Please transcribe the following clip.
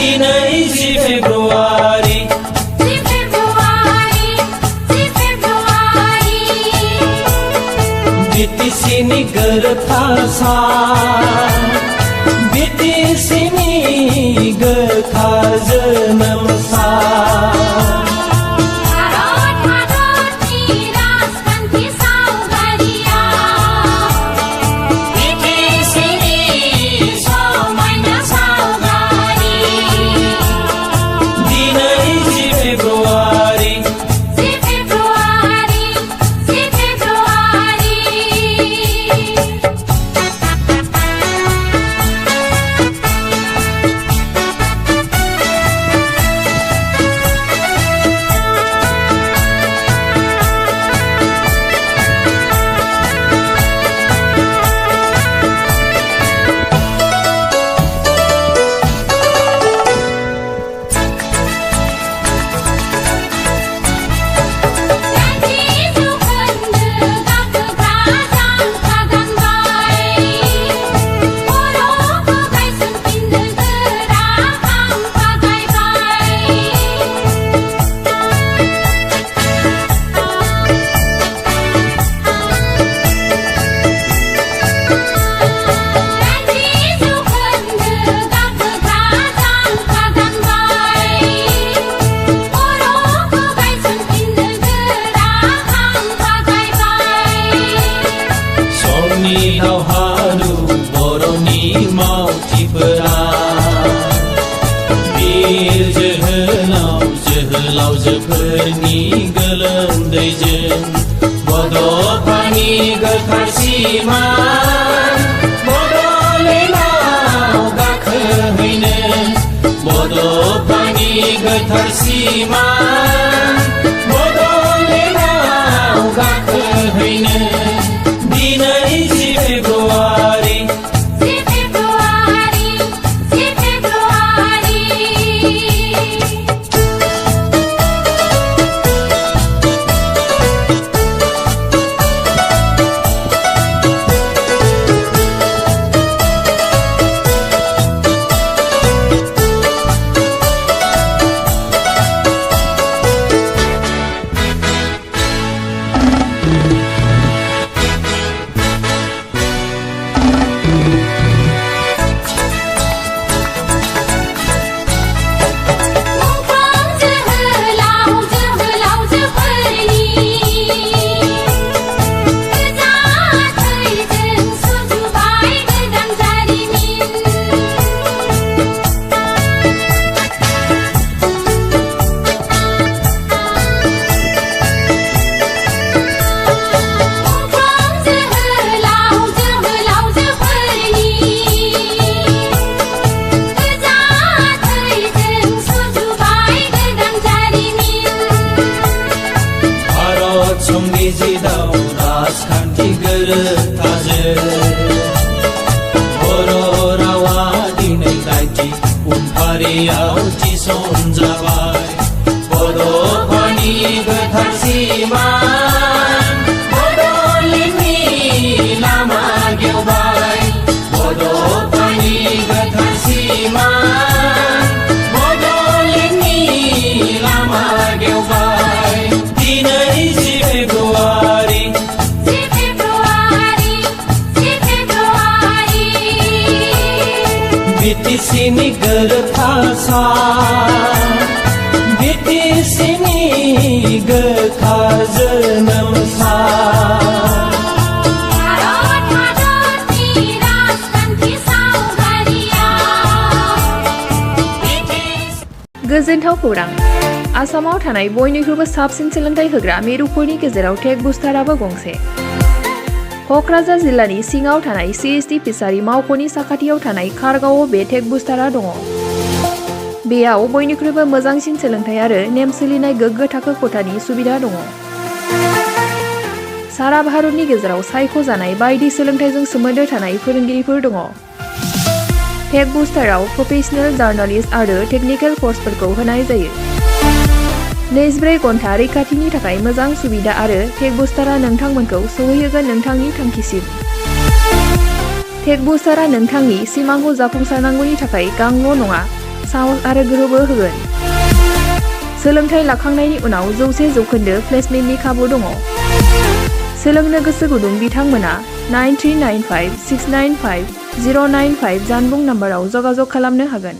दिनै 10 फेब्रुवारि BTC-नि गोरोबथार सान BTC-नि गोथार जोनोम सान दावहारु बर'नि मावथिफोरा बिर जोहोलावजोफोरनि गोलोमदैजों बड'फानि गोथार सिमान बड'लेण्डआव गाखोहैनो बड'फानि गोथार सिमान बड'लेण्डआव गाखोहैनो दिनै 10 फेब्रुवारि संबिजिराव राजखान्थि गोरोबथाजों बर' रावा दिनै 90 उनफारियाव थिसनजाबाय बड'फानि गोथार सिमान बड'लेण्डनि लामा गेवबाय बड'फानि गोथार सिमान बड'लेण्डनि लामा गेवबाय दिनै 10 फेब्रुवारि BTC-नि गोरोबथार सान BTC-नि गोथार जोनोम सान गोजोनथाव खौरां आसामाव थानाय बयनिख्रुइबो साबसिन सोलोंथाइ होग्रा मिरुफोरनि गेजेराव टेक बुस्टाराबो गंसे क'क्राझार जिल्लानि सिङाव थानाय CST फिसारि मावख'नि साखाथियाव थानाय खारगावआव बे टेक बुस्टारा दङ। बेयाव बयनिख्रुइबो मोजांसिन सोलोंथाइ आरो नेम सोलिनाय गोग्गो थाखो खथानि सुबिदा दङ। सारा भारतनि गेजेराव सायख'जानाय बायदि सोलोंथाइजों सोमोन्दो थानाय फोरोंगिरिफोर दङ। टेक बुस्टाराव प्रफेशनेल जार्नालिस्ट आरो टेकनिकेल कर्सफोरखौ होनाय जायो। 24 घन्टा रैखाथिनि थाखाय मोजां सुबिदा आरो टेक बुस्टारा नोंथांमोनखौ सौहैहोगोन नोंथांनि थांखिसिम। टेक बुस्टारा नोंथांनि सिमांखौ जाफुंसारनांगौनि थाखाय गांल' नङा, साहस आरो गोहोबो होगोन। सोलोंथाइ लाखांनायनि उनाव 100% प्लेसमेन्टनि खाबु दङ। सोलोंनो गोसो गुदुं बिथांमोना 9395 695 095 जानबुं नाम्बाराव जगाजग खालामनो हागोन।